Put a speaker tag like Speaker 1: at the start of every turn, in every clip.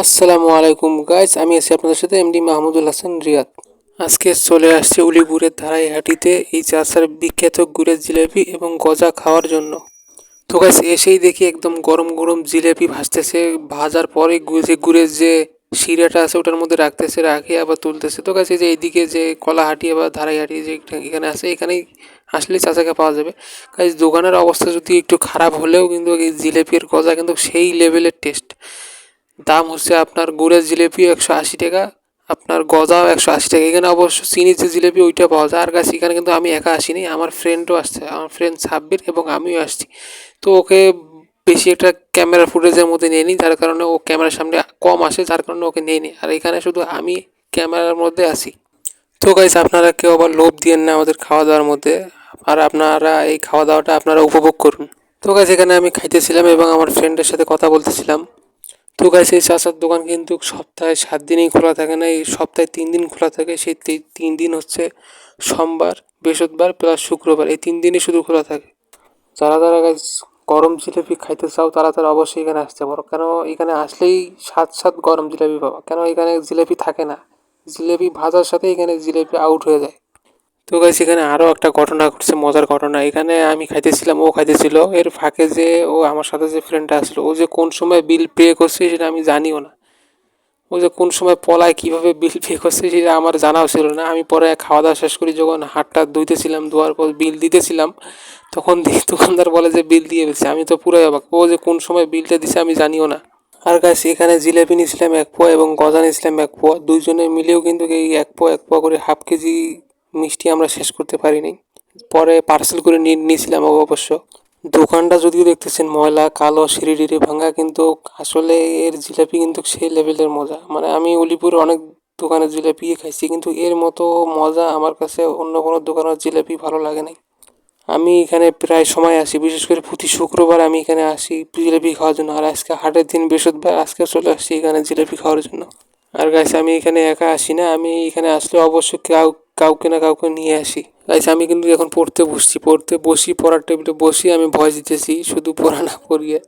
Speaker 1: আসসালামু আলাইকুম গাইস, আমি আছি আপনাদের সাথে এমডি মাহমুদুল হাসান রিয়াদ। আজকে চলে আসছে উলিপুরের ধারাইহাটিতে এই চাষার বিখ্যাত গুড়ের জিলেপি এবং গজা খাওয়ার জন্য। তো গাইস এসেই দেখি একদম গরম গরম জিলেপি ভাজতেছে। ভাজার পরে গুড়ের যে শিরাটা আছে ওটার মধ্যে রাখতেছে, রাখে আবার তুলতেছে। তো গাইস এই যে এইদিকে যে কলাহাটি বা ধারাইহাটি যে এখানে আছে, এখানেই আসলে চাচাকে পাওয়া যাবে। গাইস দোকানের অবস্থা যদি একটু খারাপ হলেও কিন্তু এই জিলেপির গজা কিন্তু সেই লেভেলের টেস্ট। দাম হচ্ছে আপনার গুড়ের জিলিপি 180 টাকা, আপনার গজাও 180 টাকা। এখানে অবশ্য চিনির যে জিলিপি ওইটা পাওয়া যায়। আর গাছ এখানে কিন্তু আমি একা আসিনি, আমার ফ্রেন্ডও আসছে, আমার ফ্রেন্ড সাব্বির এবং আমিও আসছি। তো ওকে বেশি একটা ক্যামেরা ফুটেজের মধ্যে নিয়ে নিই, যার কারণে ও ক্যামেরার সামনে কম আসে, যার কারণে ওকে নিয়ে নিই। আর এখানে শুধু আমি ক্যামেরার মধ্যে আসি। তো গাইস আপনারা কেউ আবার লোভ দিয়েন না আমাদের খাওয়া দাওয়ার মধ্যে, আর আপনারা এই খাওয়া দাওয়াটা আপনারা উপভোগ করুন। তো গাইস এখানে আমি খাইতেছিলাম এবং আমার ফ্রেন্ডের সাথে কথা বলতেছিলাম। তো গাইস এই চাচার দোকান কিন্তু সপ্তাহে 7 দিনই খোলা থাকে না, এই সপ্তাহে 3 দিন খোলা থাকে। সেই 3 দিন হচ্ছে সোমবার, বৃহস্পতিবার প্লাস শুক্রবার, এই 3 দিনই শুধু খোলা থাকে। যারা যারা গাইস গরম জিলিপি খাইতে চাও তারা তারা অবশ্যই এখানে আসতে পারো, কেন এখানে আসলেই সাত সাত গরম জিলিপি পাবা। কেন এখানে জিলিপি থাকে না, জিলিপি ভাজার সাথে এখানে জিলিপি আউট হয়ে যায়। তো গাইস এখানে আরও একটা ঘটনা ঘটছে, মজার ঘটনা। এখানে আমি খাইতেছিলাম, ও খাইতেছিল, এর ফাঁকে যে ও আমার সাথে যে ফ্রেন্ডটা আসলো, ও যে কোন সময় বিল পে করছে সেটা আমি জানিও না। ও যে কোন সময় পলায় কীভাবে বিল পে করছে সেটা আমার জানাও ছিল না। আমি পরে খাওয়া দাওয়া শেষ করি, যখন হাতটা ধুইতেছিলাম, ধোয়ার পর বিল দিতেছিলাম, তখন দেখি দোকানদার বলে যে বিল দিয়ে দিচ্ছে। আমি তো পুরোই অবাক, ও যে কোন সময় বিলটা দিছে আমি জানিও না। আর গাছ এখানে জিলেপি নিয়েছিলাম 1 পোয়া এবং গজা নিয়েছিলাম 1 পোয়া। দুইজনে মিলেও কিন্তু এই 1 পোয়া করে হাফ কেজি মিষ্টি আমরা শেষ করতে পারিনি। পরে পার্সেল করে নিয়েছিলাম অবশ্য। দোকানটা যদিও দেখতেছেন ময়লা, কালো, সিঁড়ি টিড়ি ভাঙা, কিন্তু আসলে এর জিলাপি কিন্তু সেই লেভেলের মজা। মানে আমি উলিপুরে অনেক দোকানের জিলাপি খাইছি, কিন্তু এর মতো মজা আমার কাছে অন্য কোনো দোকানের জিলাপি ভালো লাগে নাই। আমি এখানে প্রায় সময় আসি, বিশেষ করে প্রতি শুক্রবার আমি এখানে আসি জিলিপি খাওয়ার জন্য। আর আজকে হাটের দিন বৃহস্পতিবার, আজকে চলে আসছি এখানে জিলিপি খাওয়ার জন্য। আর গাইস আমি এখানে একা আসি না, আমি এখানে আসলে অবশ্যই কাউকে না কাউকে নিয়ে আসি। গাইস আমি কিন্তু এখন পড়তে বসছি, পড়ার টেবিলে বসি, আমি ভয়েস দিতেছি শুধু পড়া না পড়িয়ে।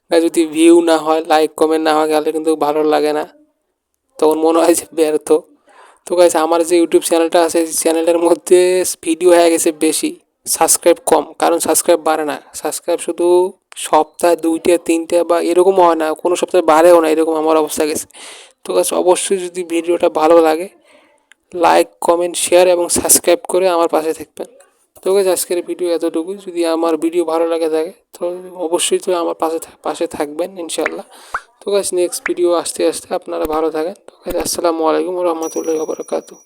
Speaker 1: গাইস যদি ভিউ না হয়, লাইক কমেন্ট না হয়, গেলে কিন্তু ভালো লাগে না, তখন মনে হয় যে ব্যর্থ। তো গাইস আমার যে ইউটিউব চ্যানেলটা আছে, চ্যানেলের মধ্যে ভিডিও হয়ে গেছে বেশি, সাবস্ক্রাইব কম, কারণ সাবস্ক্রাইব বাড়ে না। সাবস্ক্রাইব শুধু সপ্তাহে 2টা 3টা বা এরকমও হয় না, কোনো সপ্তাহে বাড়েও না, এরকম আমার অবস্থা গেছে। তো গাইস অবশ্যই যদি ভিডিওটা ভালো লাগে, লাইক কমেন্ট শেয়ার এবং সাবস্ক্রাইব করে আমার পাশে থাকবেন। তো গাইস আজকের ভিডিও এতটুকুই। যদি আমার ভিডিও ভালো লাগে থাকে তো অবশ্যই তো আমার পাশে থাকবেন ইনশাল্লাহ। তো গাইস নেক্সট ভিডিও আসতে আসতে আপনারা ভালো থাকেন। তো গাইস আসসালামু আলাইকুম ওয়া রাহমাতুল্লাহি ওয়া বারাকাতুহু।